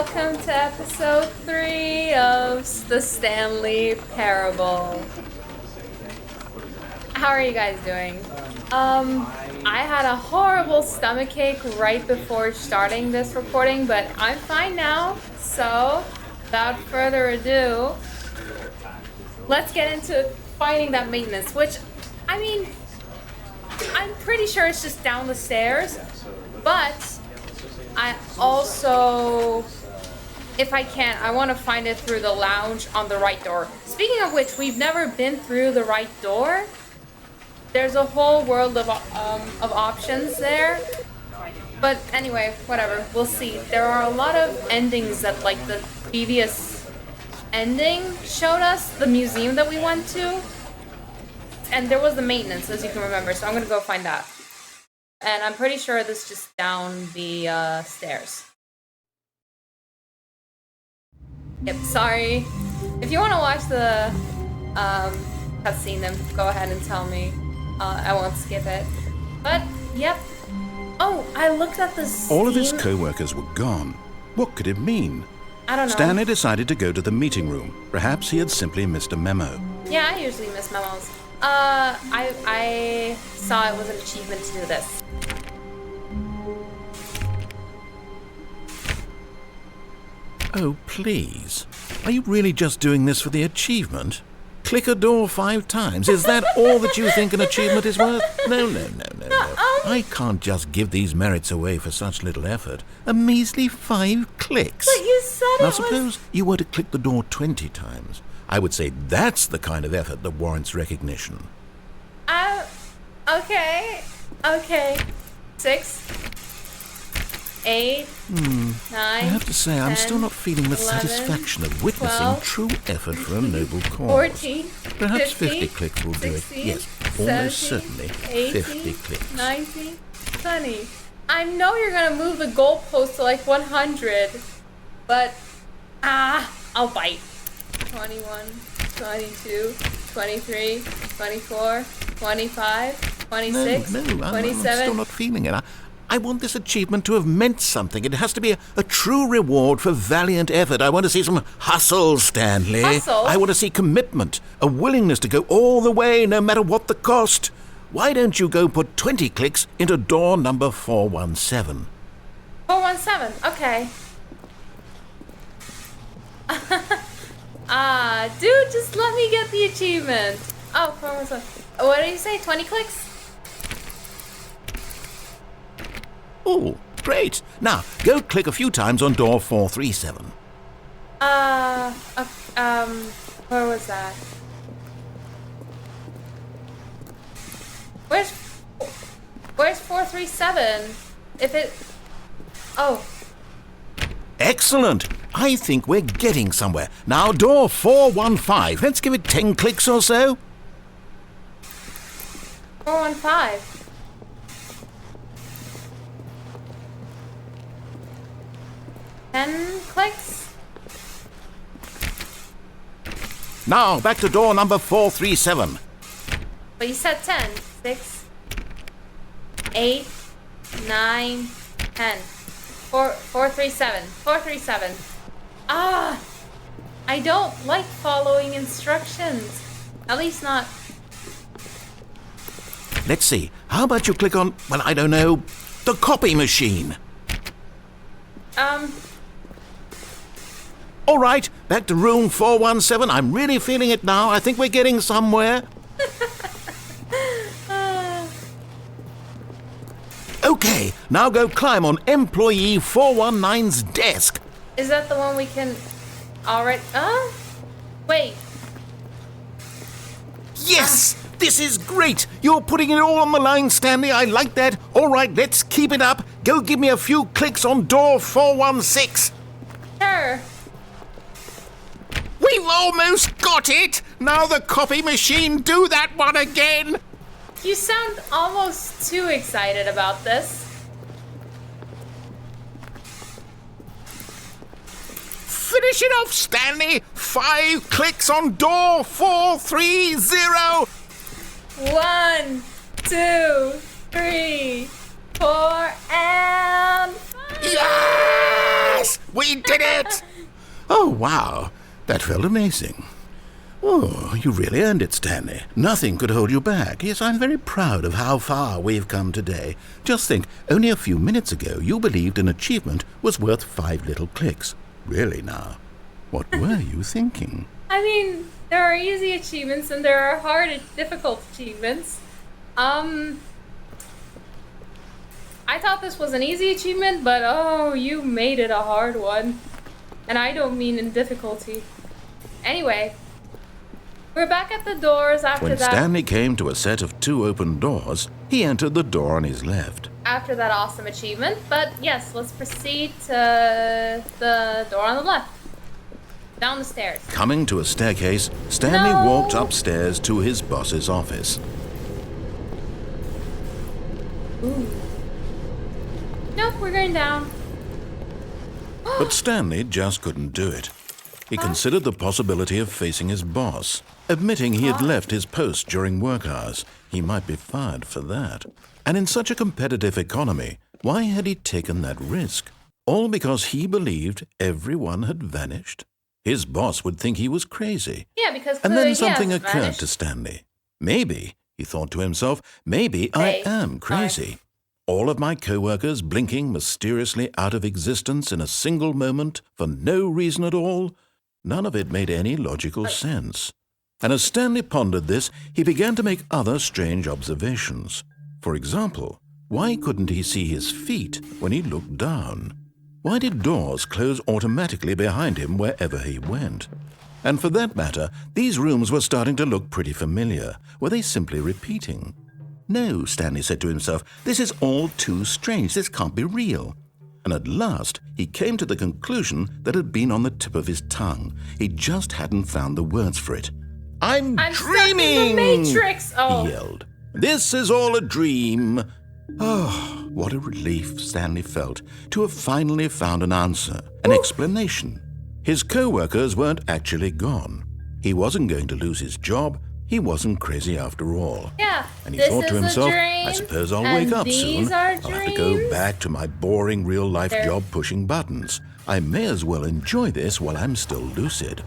welcome to episode 3 of the Stanley Parable. How are you guys doing? I had a horrible stomachache right before starting this recording, but I'm fine now. So, without further ado, let's get into finding that maintenance, which, I mean, I'm pretty sure it's just down the stairs, but I also, if I can, I want to find it through the lounge on the right door. Speaking of which, we've never been through the right door. There's a whole world of options there. But anyway, whatever, we'll see. There are a lot of endings that, like, the previous ending showed us, the museum that we went to. And there was the maintenance, as you can remember, so I'm gonna go find that. And I'm pretty sure this is just down the stairs. Yep, sorry. If you want to watch the cutscene, then go ahead and tell me. I won't skip it. But, yep. Oh, I looked at this. All of his co-workers were gone. What could it mean? I don't know. Stanley decided to go to the meeting room. Perhaps he had simply missed a memo. Yeah, I usually miss memos. I saw it was an achievement to do this. Oh, please. Are you really just doing this for the achievement? Click a door 5 times. Is that all that you think an achievement is worth? No. I can't just give these merits away for such little effort. A measly 5 clicks. But you said Now, suppose you were to click the door 20 times. I would say that's the kind of effort that warrants recognition. Okay. 6, 8, 9. I have to say, I'm 10, still not feeling the 11, satisfaction of witnessing 12, true effort for a noble cause. 14, Perhaps 15, 50 clicks will do it. 16, Yes, almost 17, certainly 18, 50 clicks. 19, 20. I know you're gonna move the goalpost to like 100, but I'll bite. 21, 22, 23, 24, 25, 26, No, I'm 27. still not feeling it. I want this achievement to have meant something. It has to be a true reward for valiant effort. I want to see some hustle, Stanley. Hustle? I want to see commitment, a willingness to go all the way, no matter what the cost. Why don't you go put 20 clicks into door number 417? 417, okay. Dude, just let me get the achievement. Oh, 417. What did you say, 20 clicks? Oh, great. Now, go click a few times on door 437. Where was that? Where's 437? If it... Oh. Excellent. I think we're getting somewhere. Now, door 415. Let's give it 10 clicks or so. 415. Ten clicks? Now, back to door number 437. But you said 10. 6, 8, 9, 10. 437. 437. I don't like following instructions. At least not. Let's see. How about you click on, well, I don't know, the copy machine? All right, back to room 417. I'm really feeling it now. I think we're getting somewhere. Okay, now go climb on employee 419's desk. Is that the one we can already... Wait. Yes! This is great! You're putting it all on the line, Stanley. I like that. All right, let's keep it up. Go give me a few clicks on door 416. Sure. We've almost got it! Now the copy machine, do that one again! You sound almost too excited about this. Finish it off, Stanley! 5 clicks on door 430! 1, 2, 3, 4, and 5. Yes! We did it! Oh, wow. That felt amazing. Oh, you really earned it, Stanley. Nothing could hold you back. Yes, I'm very proud of how far we've come today. Just think, only a few minutes ago you believed an achievement was worth 5 little clicks. Really now, what were you thinking? I mean, there are easy achievements and there are hard and difficult achievements. I thought this was an easy achievement, but oh, you made it a hard one. And I don't mean in difficulty. Anyway, we're back at the doors after When that. Stanley came to a set of 2 open doors, he entered the door on his left. After that awesome achievement, but yes, let's proceed to the door on the left. Down the stairs. Coming to a staircase, Stanley walked upstairs to his boss's office. Ooh. Nope, we're going down. But Stanley just couldn't do it. He considered the possibility of facing his boss, admitting he had left his post during work hours. He might be fired for that. And in such a competitive economy, why had he taken that risk? All because he believed everyone had vanished? His boss would think he was crazy. Yeah, because And then something yes, occurred vanished. to Stanley. Maybe, he thought to himself, maybe I am crazy. All of my co-workers blinking mysteriously out of existence in a single moment for no reason at all. None of it made any logical sense. And as Stanley pondered this, he began to make other strange observations. For example, why couldn't he see his feet when he looked down? Why did doors close automatically behind him wherever he went? And for that matter, these rooms were starting to look pretty familiar. Were they simply repeating? No, Stanley said to himself, this is all too strange. This can't be real. And at last, he came to the conclusion that had been on the tip of his tongue. He just hadn't found the words for it. I'm dreaming! Stuck in the Matrix! Oh. He yelled. This is all a dream. Oh, what a relief Stanley felt to have finally found an answer, an explanation. His co-workers weren't actually gone. He wasn't going to lose his job. He wasn't crazy after all. Yeah, and he this thought to is a himself, dream, I suppose I'll and wake up these soon. are I'll have to go dreams. back to my boring real-life They're- job pushing buttons. I may as well enjoy this while I'm still lucid.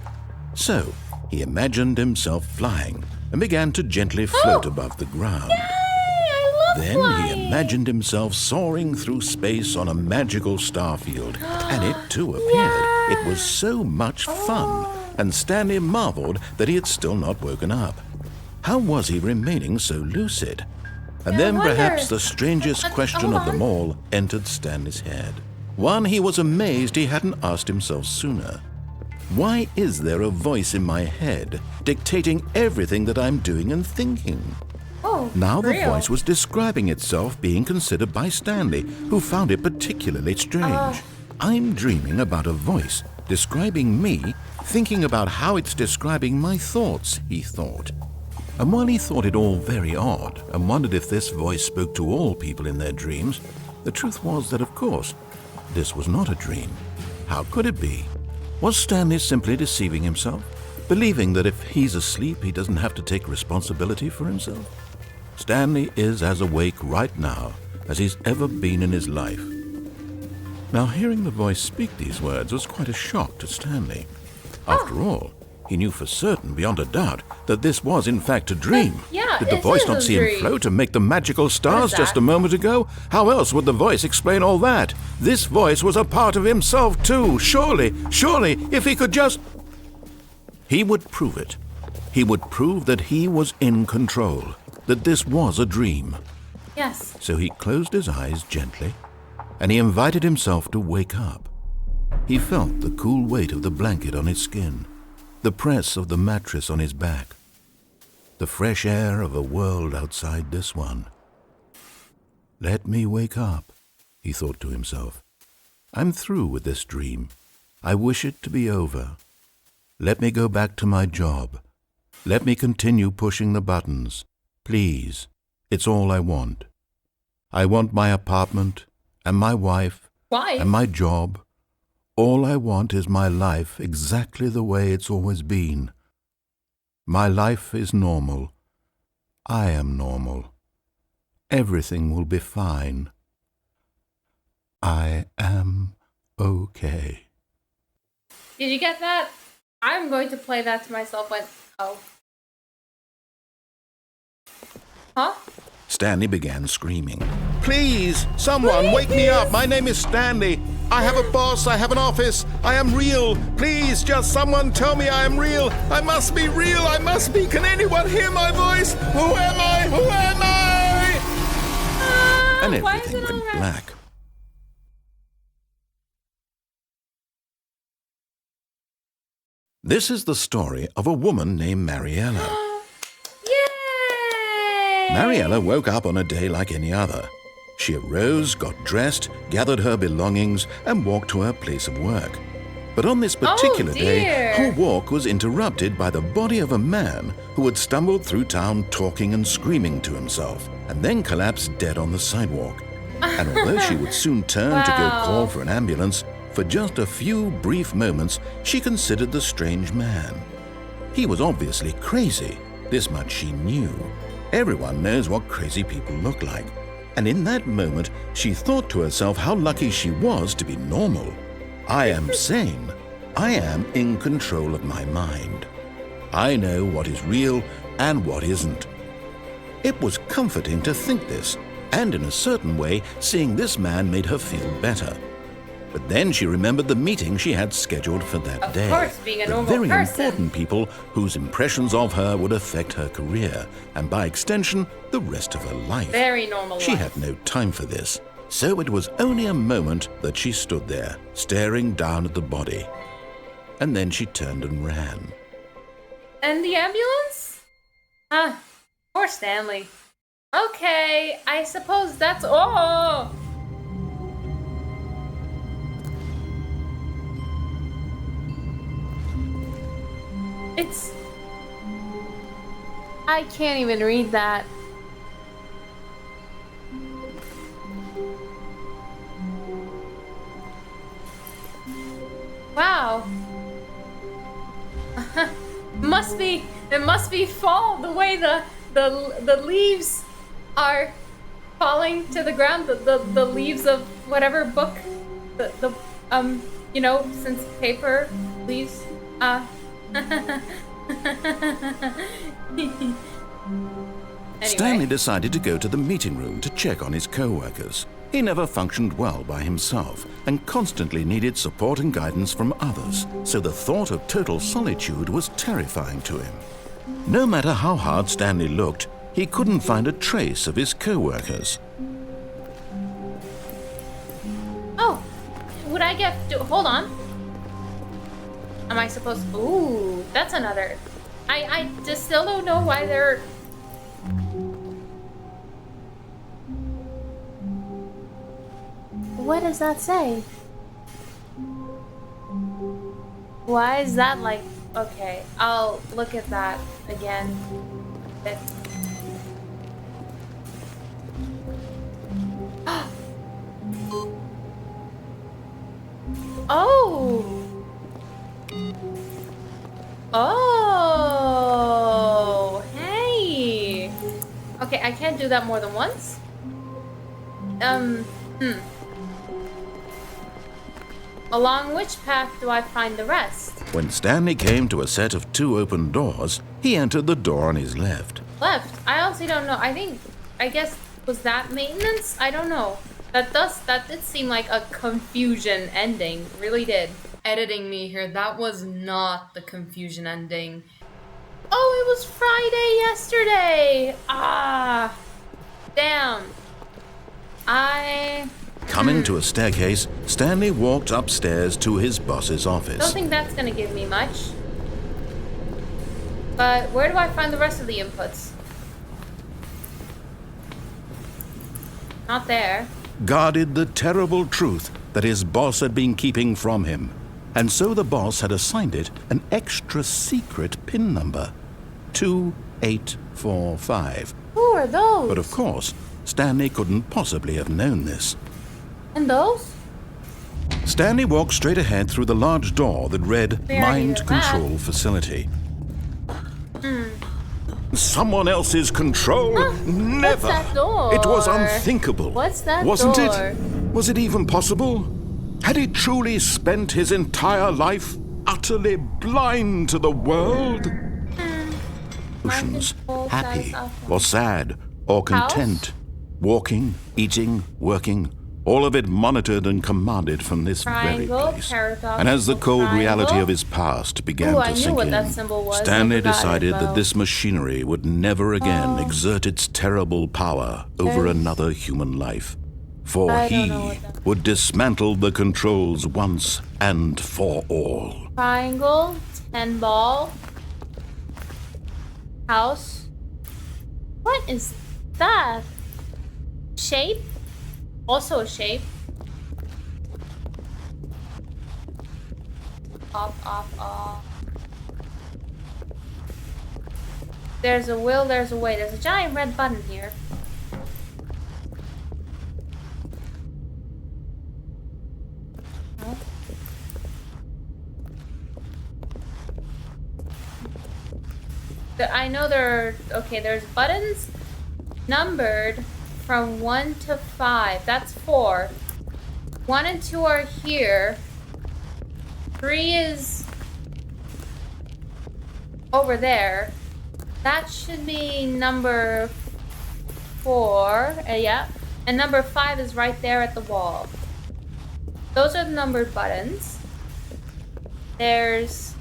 So, he imagined himself flying and began to gently float above the ground. I love Then flying. he imagined himself soaring through space on a magical starfield, and it too appeared. It was so much fun, and Stanley marveled that he had still not woken up. How was he remaining so lucid? And I then wonder. perhaps the strangest question of them all entered Stanley's head. One he was amazed he hadn't asked himself sooner. Why is there a voice in my head dictating everything that I'm doing and thinking? Oh, Now the real. voice was describing itself being considered by Stanley, who found it particularly strange. I'm dreaming about a voice describing me, thinking about how it's describing my thoughts, he thought. And while he thought it all very odd and wondered if this voice spoke to all people in their dreams, the truth was that, of course, this was not a dream. How could it be? Was Stanley simply deceiving himself, believing that if he's asleep, he doesn't have to take responsibility for himself? Stanley is as awake right now as he's ever been in his life. Now, hearing the voice speak these words was quite a shock to Stanley. After all, he knew for certain, beyond a doubt, that this was in fact a dream. yeah, Did the it voice is not a see him dream. float and make the magical stars that? just a moment ago? How else would the voice explain all that? This voice was a part of himself too. Surely, if he could just... He would prove it. He would prove that he was in control, that this was a dream. Yes. So he closed his eyes gently, and he invited himself to wake up. He felt the cool weight of the blanket on his skin, the press of the mattress on his back, the fresh air of a world outside this one. Let me wake up, he thought to himself. I'm through with this dream. I wish it to be over. Let me go back to my job. Let me continue pushing the buttons. Please, it's all I want. I want my apartment and my wife Why? and my job. All I want is my life exactly the way it's always been. My life is normal. I am normal. Everything will be fine. I am okay. Did you get that? I'm going to play that to myself when... Oh. Huh? Stanley began screaming. Please, someone, wake me up. My name is Stanley. I have a boss. I have an office. I am real. Please, just someone tell me I am real. I must be real. I must be. Can anyone hear my voice? Who am I? Who am I? And everything went black. This is the story of a woman named Mariella. Yay! Mariella woke up on a day like any other. She arose, got dressed, gathered her belongings, and walked to her place of work. But on this particular day, her walk was interrupted by the body of a man who had stumbled through town talking and screaming to himself, and then collapsed dead on the sidewalk. And although she would soon turn to go call for an ambulance, for just a few brief moments, she considered the strange man. He was obviously crazy. This much she knew. Everyone knows what crazy people look like. And in that moment, she thought to herself how lucky she was to be normal. I am sane. I am in control of my mind. I know what is real and what isn't. It was comforting to think this, and in a certain way, seeing this man made her feel better. But then she remembered the meeting she had scheduled for that day. Of course, being a normal the very person. important people whose impressions of her would affect her career, and by extension, the rest of her life. Very normal She life. had no time for this, so it was only a moment that she stood there, staring down at the body. And then she turned and ran. And the ambulance? Poor Stanley. Okay, I suppose that's all. I can't even read that. Wow. It must be fall the way the leaves are falling to the ground, the leaves of whatever book, you know, since paper leaves, Anyway. Stanley decided to go to the meeting room to check on his co-workers. He never functioned well by himself and constantly needed support and guidance from others, so the thought of total solitude was terrifying to him. No matter how hard Stanley looked, he couldn't find a trace of his co-workers. Oh, would I get... hold on. Am I supposed... Ooh, that's another... I just still don't know why they're... What does that say? Why is that like... Okay, I'll look at that again. Oh! Oh! Hey! Okay, I can't do that more than once? Along which path do I find the rest? When Stanley came to a set of 2 open doors, he entered the door on his left. Left? I honestly don't know. I guess, was that maintenance? I don't know. That did seem like a confusion ending. Really did. Editing me here, that was not the confusion ending. Oh, it was Friday yesterday! Ah! Damn. Coming to a staircase, Stanley walked upstairs to his boss's office. Don't think that's gonna give me much. But where do I find the rest of the inputs? Not there. Guarded the terrible truth that his boss had been keeping from him. And so the boss had assigned it an extra secret PIN number. 2845. Who are those? But of course, Stanley couldn't possibly have known this. And those? Stanley walked straight ahead through the large door that read Mind Control Facility. Someone else's control? Never. What's that door? It was unthinkable. What's that Wasn't door? it? Was it even possible? Had he truly spent his entire life utterly blind to the world? Emotions, happy or sad or content, walking, eating, working, all of it monitored and commanded from this very place. And as the cold reality of his past began to sink in, Stanley decided that this machinery would never again exert its terrible power over another human life. For he would dismantle the controls once and for all. Triangle, 10 ball, house. What is that? Shape? Also a shape. Off. There's a will, there's a way. There's a giant red button here. I know there are, okay, there's buttons numbered from 1 to 5. That's 4. 1 and 2 are here. 3 is over there. That should be number 4. Yeah. And number 5 is right there at the wall. Those are the numbered buttons. There's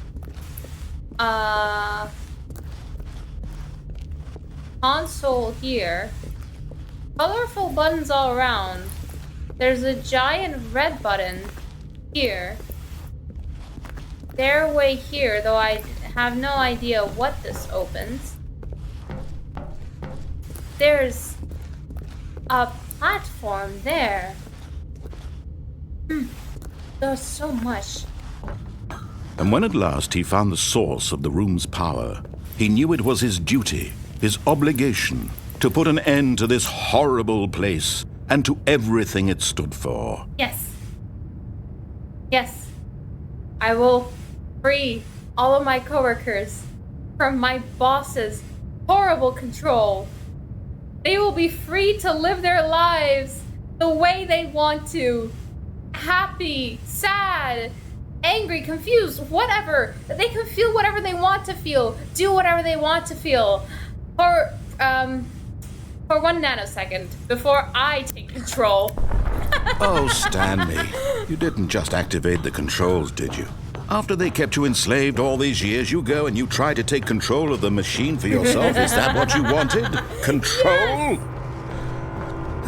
console here. Colorful buttons all around. There's a giant red button here. Stairway here, though I have no idea what this opens. There's a platform there. There's so much. And when at last he found the source of the room's power, he knew it was his duty, his obligation, to put an end to this horrible place and to everything it stood for. Yes. Yes. I will free all of my coworkers from my boss's horrible control. They will be free to live their lives the way they want to. Happy, sad, angry, confused, whatever. They can feel whatever they want to feel. Do whatever they want to feel. For 1 nanosecond before I take control. Oh, Stanley, you didn't just activate the controls, did you? After they kept you enslaved all these years, you go and you try to take control of the machine for yourself? Is that what you wanted? Control? Yes.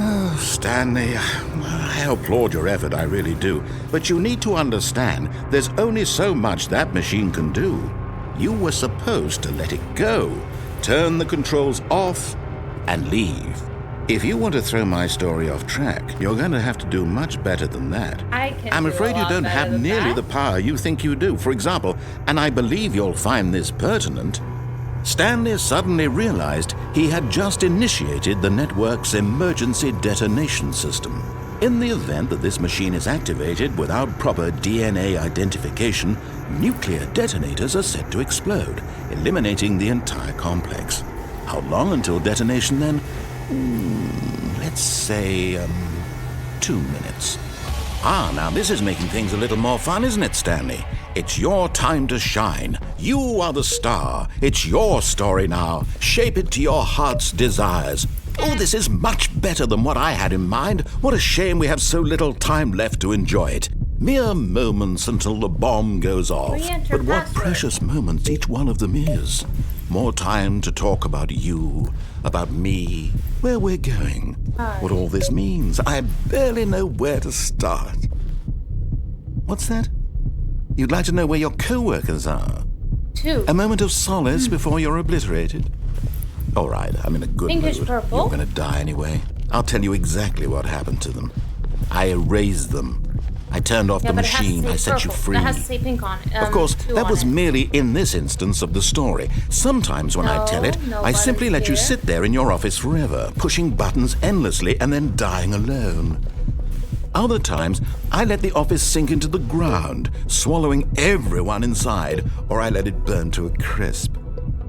Oh, Stanley, I applaud your effort, I really do. But you need to understand, there's only so much that machine can do. You were supposed to let it go, turn the controls off, and leave. If you want to throw my story off track, you're going to have to do much better than that. I'm afraid you don't have nearly the power you think you do. For example, and I believe you'll find this pertinent, Stanley suddenly realized he had just initiated the network's emergency detonation system. In the event that this machine is activated without proper DNA identification, nuclear detonators are set to explode, eliminating the entire complex. How long until detonation then? Let's say, 2 minutes. Now this is making things a little more fun, isn't it, Stanley? It's your time to shine. You are the star. It's your story now. Shape it to your heart's desires. Oh, this is much better than what I had in mind. What a shame we have so little time left to enjoy it. Mere moments until the bomb goes off. But what precious moments each one of them is. More time to talk about you, about me, where we're going, what all this means. I barely know where to start. What's that? You'd like to know where your co-workers are? 2. A moment of solace before you're obliterated? All right, I'm in a good mood. Purple. You're going to die anyway. I'll tell you exactly what happened to them. I erased them. I turned off the machine. I set you free. That has to say pink on it. Of course, that was merely in this instance of the story. Sometimes when I tell it, I simply let you sit there in your office forever, pushing buttons endlessly and then dying alone. Other times, I let the office sink into the ground, swallowing everyone inside, or I let it burn to a crisp.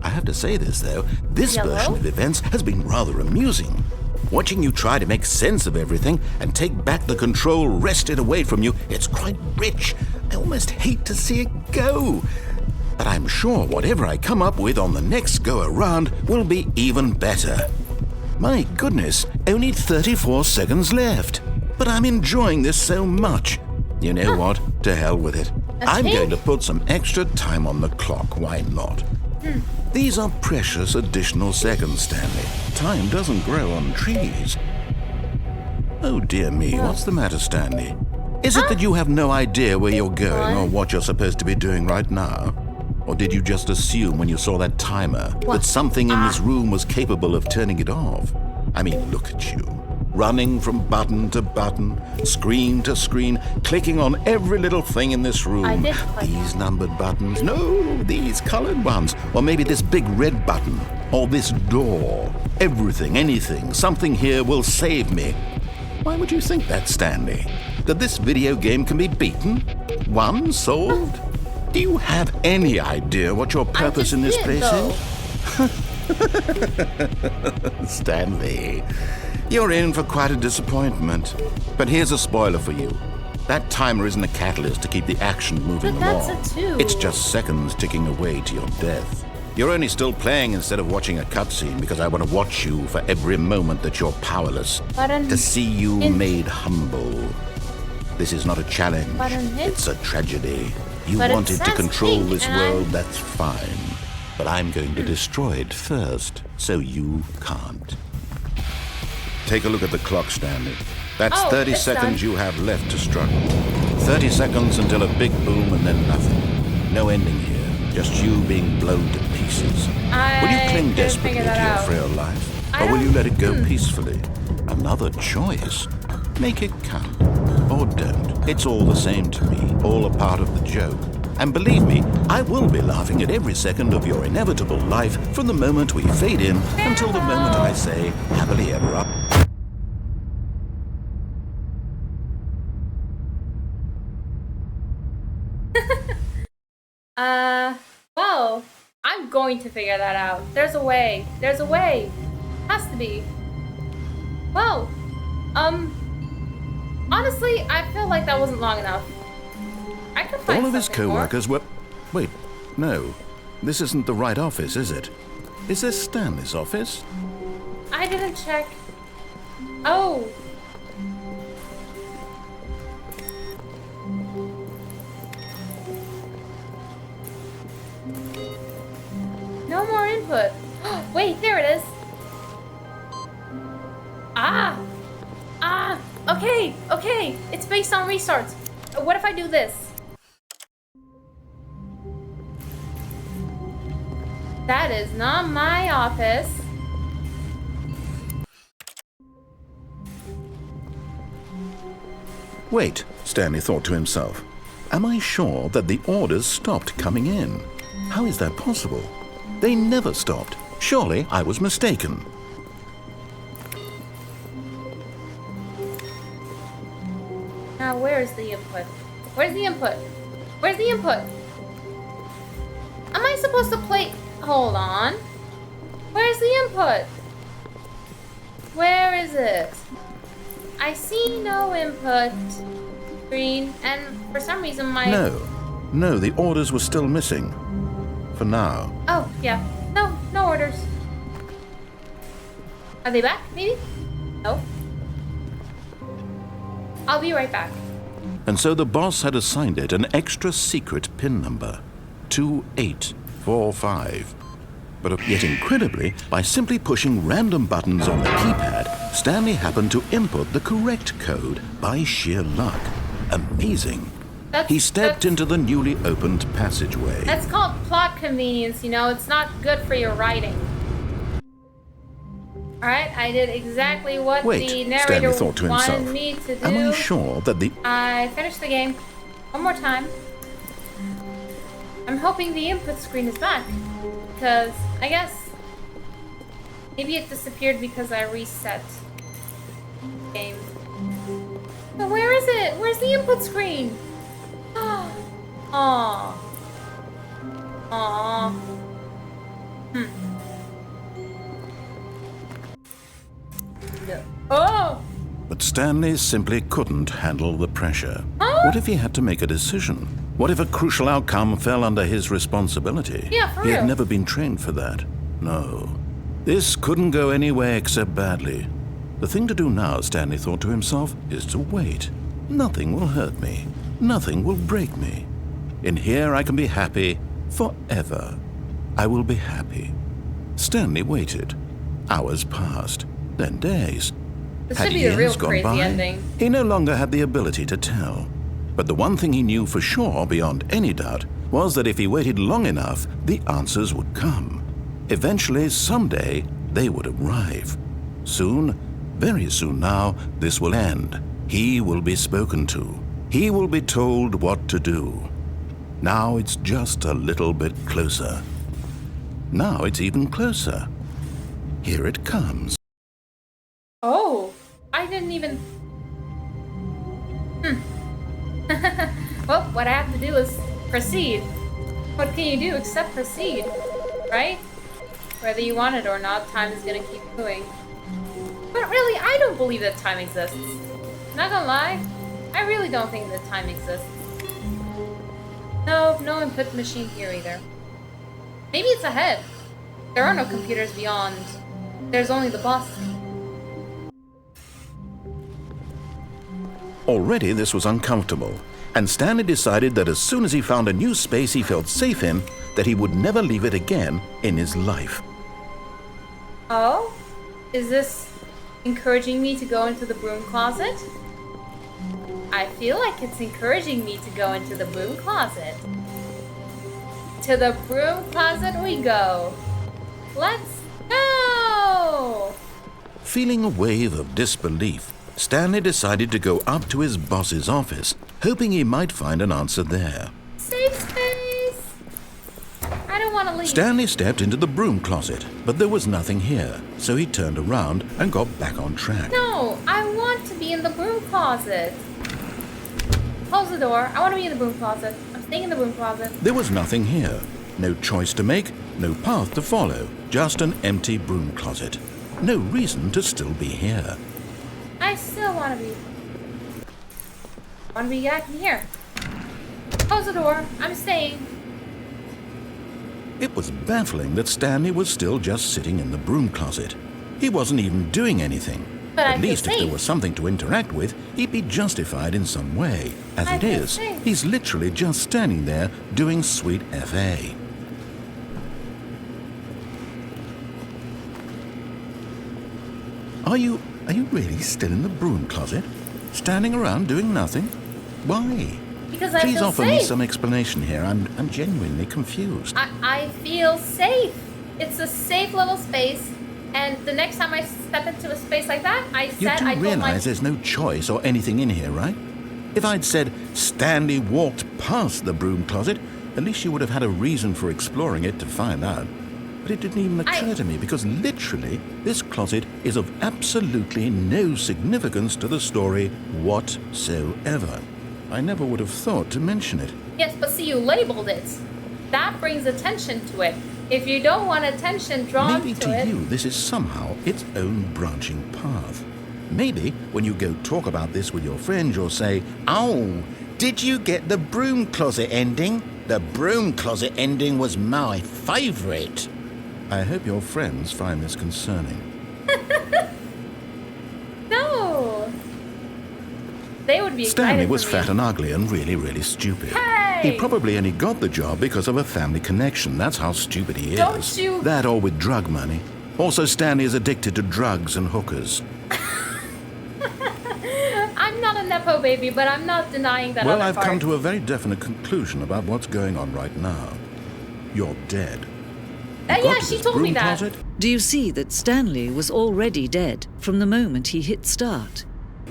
I have to say this, though. This version of events has been rather amusing. Watching you try to make sense of everything and take back the control wrested away from you, it's quite rich. I almost hate to see it go. But I'm sure whatever I come up with on the next go-around will be even better. My goodness, only 34 seconds left. But I'm enjoying this so much. You know what? To hell with it. I'm going to put some extra time on the clock. Why not? These are precious additional seconds, Stanley. Time doesn't grow on trees. Oh dear me, what's the matter, Stanley? Is it that you have no idea where you're going or what you're supposed to be doing right now? Or did you just assume when you saw that timer that something in this room was capable of turning it off? I mean, look at you. Running from button to button, screen to screen, clicking on every little thing in this room. These numbered buttons, no, these colored ones. Or maybe this big red button, or this door. Everything, anything, something here will save me. Why would you think that, Stanley? That this video game can be beaten? Won? Solved? Do you have any idea what your purpose in this place is? Stanley, you're in for quite a disappointment. But here's a spoiler for you. That timer isn't a catalyst to keep the action moving along. It's just seconds ticking away to your death. You're only still playing instead of watching a cutscene because I want to watch you for every moment that you're powerless. To see you made humble. This is not a challenge. It's a tragedy. You wanted to control this world, that's fine. But I'm going to destroy it first, so you can't. Take a look at the clock, Stanley. That's 30 seconds you have left to struggle. 30 seconds until a big boom and then nothing. No ending here, just you being blown to pieces. Will you cling desperately to your frail life? Or will you let it go peacefully? Another choice. Make it count. Or don't. It's all the same to me, all a part of the joke. And believe me, I will be laughing at every second of your inevitable life from the moment we fade in until the moment I say, happily ever up. Well, I'm going to figure that out. There's a way. There's a way. Has to be. Well, honestly, I feel like that wasn't long enough. I could find all of his co-workers were... Wait, no. This isn't the right office, is it? Is this Stanley's office? I didn't check. Oh. No more input. Wait, there it is. Okay. It's based on restarts. What if I do this? That is not my office. Wait, Stanley thought to himself. Am I sure that the orders stopped coming in? How is that possible? They never stopped. Surely I was mistaken. Now, where's the input? Where's the input? Where's the input? Am I supposed to play... Hold on. Where's the input? Where is it? I see no input screen, and for some reason my... No, the orders were still missing. For now. Oh, yeah. No orders. Are they back, maybe? No. I'll be right back. And so the boss had assigned it an extra secret PIN number. 2845. But yet incredibly, by simply pushing random buttons on the keypad, Stanley happened to input the correct code by sheer luck. Amazing. He stepped into the newly opened passageway. That's called plot convenience, you know. It's not good for your writing. Alright, I did exactly what the narrator wanted me to do. Am I sure that I finished the game. One more time. I'm hoping the input screen is back. Because, I guess... Maybe it disappeared because I reset the game. But where is it? Where's the input screen? Aww. No. Stanley simply couldn't handle the pressure. Huh? What if he had to make a decision? What if a crucial outcome fell under his responsibility? Yeah, for He had real. never been trained for that. No. This couldn't go anywhere except badly. The thing to do now, Stanley thought to himself, is to wait. Nothing will hurt me. Nothing will break me. In here I can be happy forever. I will be happy. Stanley waited. Hours passed, then days. This Had should be a real years gone crazy by? ending. He no longer had the ability to tell. But the one thing he knew for sure, beyond any doubt, was that if he waited long enough, the answers would come. Eventually, someday, they would arrive. Soon, very soon now, this will end. He will be spoken to. He will be told what to do. Now it's just a little bit closer. Now it's even closer. Here it comes. Oh, I didn't even... Well, what I have to do is proceed. What can you do except proceed, right? Whether you want it or not, time is gonna keep moving. But really, I don't believe that time exists. Not gonna lie, I really don't think that time exists. No, no input machine here either. Maybe it's ahead. There are no computers beyond. There's only the boss. Already this was uncomfortable, and Stanley decided that as soon as he found a new space he felt safe in, that he would never leave it again in his life. Oh? Is this encouraging me to go into the broom closet? I feel like it's encouraging me to go into the broom closet. To the broom closet we go. Let's go! Feeling a wave of disbelief, Stanley decided to go up to his boss's office, hoping he might find an answer there. Safe space! I don't want to leave. Stanley stepped into the broom closet, but there was nothing here, so he turned around and got back on track. No, I want to be in the broom closet. Close the door. I want to be in the broom closet. I'm staying in the broom closet. There was nothing here. No choice to make, no path to follow, just an empty broom closet. No reason to still be here. I still want to be. Want to be back in here. Close the door. I'm staying. It was baffling that Stanley was still just sitting in the broom closet. He wasn't even doing anything. But I At feel least if there safe. was something to interact with, he'd be justified in some way. As I it feel is, safe. he's literally just standing there doing sweet FA. Are you really still in the broom closet? Standing around doing nothing? Why? Because I Please feel offer safe. me some explanation here. I'm genuinely confused. I feel safe. It's a safe little space. And the next time I step into a space like that, You do I told my... realize there's no choice or anything in here, right? If I'd said Stanley walked past the broom closet, at least you would have had a reason for exploring it to find out. But it didn't even occur to me because literally this closet is of absolutely no significance to the story whatsoever. I never would have thought to mention it. Yes, but see, you labeled it. That brings attention to it. If you don't want attention drawn Maybe to to it... you this is somehow its own branching path. Maybe when you go talk about this with your friends, you'll say, "Oh, did you get the broom closet ending? The broom closet ending was my favourite." I hope your friends find this concerning. No. They would be Stanley excited was for me. fat and ugly and really, really stupid. Hey! He probably only got the job because of a family connection. That's how stupid he is. Don't you- That or with drug money. Also, Stanley is addicted to drugs and hookers. I'm not a Nepo baby, but I'm not denying that Well, other I've part. come to a very definite conclusion about what's going on right now. You're dead. You got Yeah, to she this told me broom that. closet, Do you see that Stanley was already dead from the moment he hit start?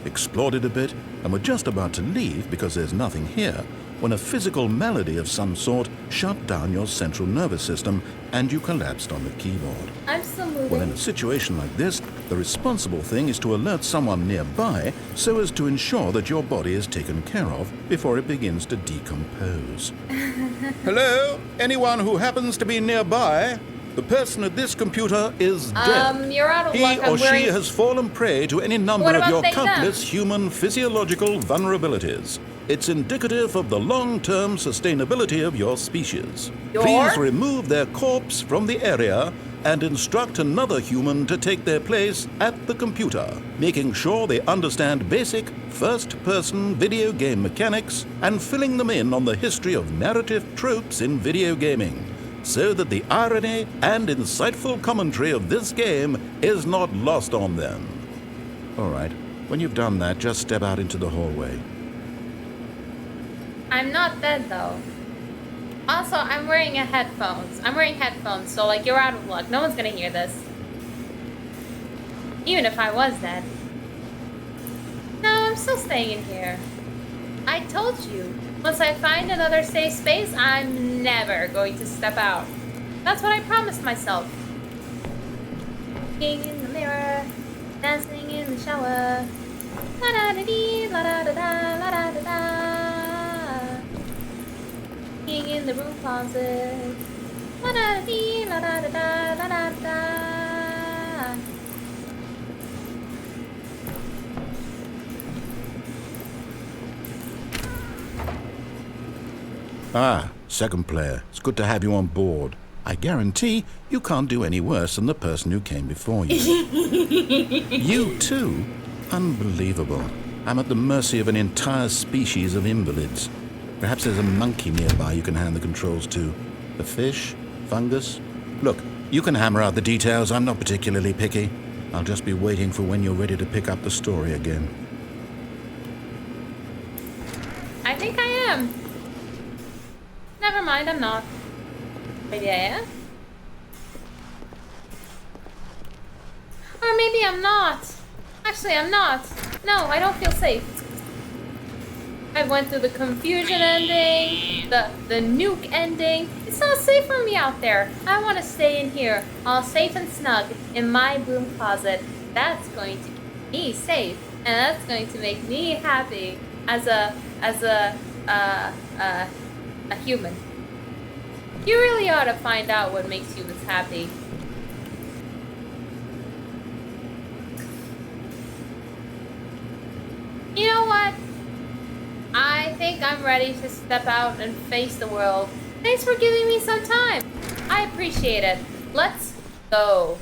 explored it a bit, and were just about to leave because there's nothing here, when a physical malady of some sort shut down your central nervous system and you collapsed on the keyboard. I'm still moving. Well, in a situation like this, the responsible thing is to alert someone nearby so as to ensure that your body is taken care of before it begins to decompose. Hello? Anyone who happens to be nearby? The person at this computer is dead. You're out of He luck. or she has fallen prey to any number What of about your they countless them? human physiological vulnerabilities. It's indicative of the long-term sustainability of your species. Please remove their corpse from the area and instruct another human to take their place at the computer, making sure they understand basic first-person video game mechanics and filling them in on the history of narrative tropes in video gaming, so that the irony and insightful commentary of this game is not lost on them. All right, when you've done that, just step out into the hallway. I'm not dead though. Also, I'm wearing headphones. So like you're out of luck. No one's gonna hear this. Even if I was dead. No, I'm still staying in here. I told you. Once I find another safe space, I'm never going to step out. That's what I promised myself. Looking in the mirror, dancing in the shower. La da da dee, la da da da, la da da da. Looking in the room closet. La da da dee, la da da da, la da da da. Ah, second player. It's good to have you on board. I guarantee you can't do any worse than the person who came before you. You too? Unbelievable. I'm at the mercy of an entire species of invalids. Perhaps there's a monkey nearby you can hand the controls to. A fish? Fungus? Look, you can hammer out the details. I'm not particularly picky. I'll just be waiting for when you're ready to pick up the story again. I think I am. Never mind, I'm not. Maybe I am? Or maybe I'm not. Actually, I'm not. No, I don't feel safe. I went through the confusion ending, the nuke ending. It's not safe for me out there. I want to stay in here, all safe and snug, in my broom closet. That's going to keep me safe, and that's going to make me happy as a human. You really ought to find out what makes humans happy. You know what? I think I'm ready to step out and face the world. Thanks for giving me some time. I appreciate it. Let's go.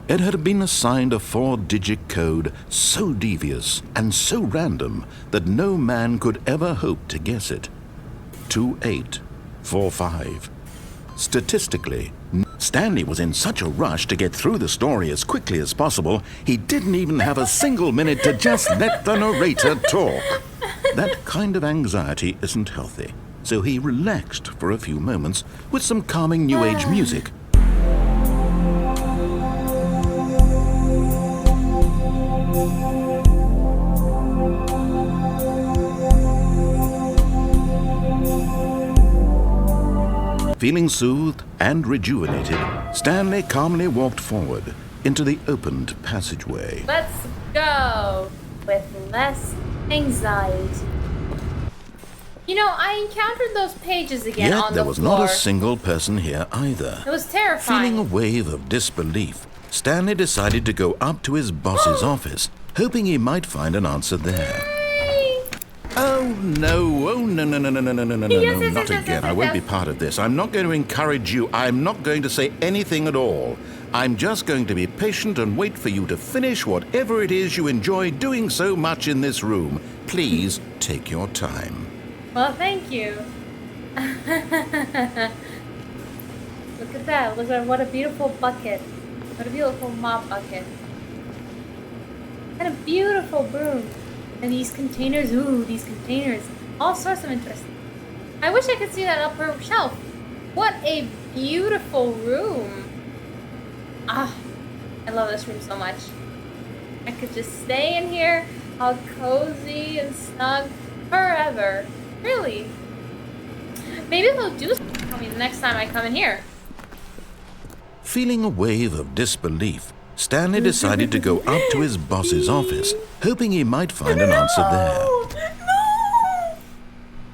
It had been assigned a 4-digit code so devious and so random that no man could ever hope to guess it. 2845. Statistically, Stanley was in such a rush to get through the story as quickly as possible, he didn't even have a single minute to just let the narrator talk. That kind of anxiety isn't healthy, so he relaxed for a few moments with some calming New Age music. Feeling soothed and rejuvenated, Stanley calmly walked forward into the opened passageway. Let's go with less anxiety. You know, I encountered those pages again on Yet the there was floor. not a single person here either. It was terrifying. Feeling a wave of disbelief, Stanley decided to go up to his boss's office, hoping he might find an answer there. Oh no, no, Yes, not again. I won't be part of this. I'm not going to encourage you. I'm not going to say anything at all. I'm just going to be patient and wait for you to finish whatever it is you enjoy doing so much in this room. Please take your time. Well, thank you. Look at that. Look at what a beautiful bucket. What a beautiful mop bucket. And a beautiful broom. And these containers, ooh, these containers. All sorts of interesting. I wish I could see that upper shelf. What a beautiful room. Ah, I love this room so much. I could just stay in here, all cozy and snug forever. Really. Maybe they'll do something for me the next time I come in here. Feeling a wave of disbelief, Stanley decided to go up to his boss's office, hoping he might find an answer there. No!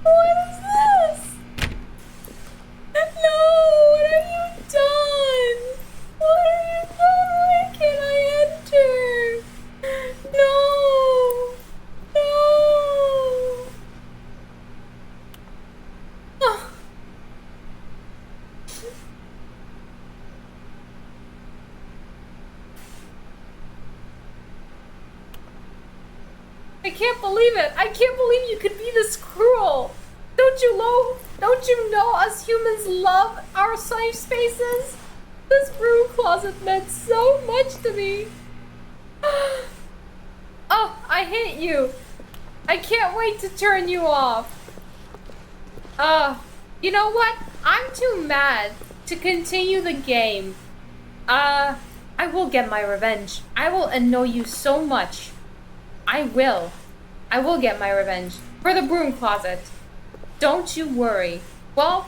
What is this? No! What have you done? I can't believe it. I can't believe you could be this cruel. Don't you know us humans love our safe spaces? This broom closet meant so much to me. Oh, I hate you. I can't wait to turn you off. You know what? I'm too mad to continue the game. I will get my revenge. I will annoy you so much. I will get my revenge for the broom closet. Don't you worry. Well,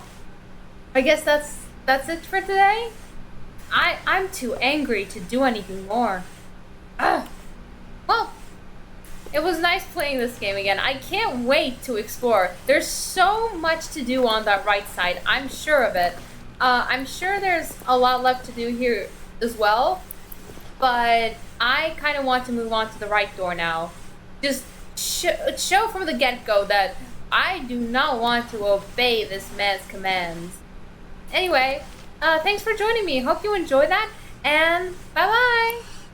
I guess that's it for today. I'm too angry to do anything more. Well, it was nice playing this game again. I can't wait to explore. There's so much to do on that right side. I'm sure of it. I'm sure there's a lot left to do here as well. But I kind of want to move on to the right door now. Just show from the get-go that I do not want to obey this man's commands. Anyway, thanks for joining me. Hope you enjoyed that. And bye-bye.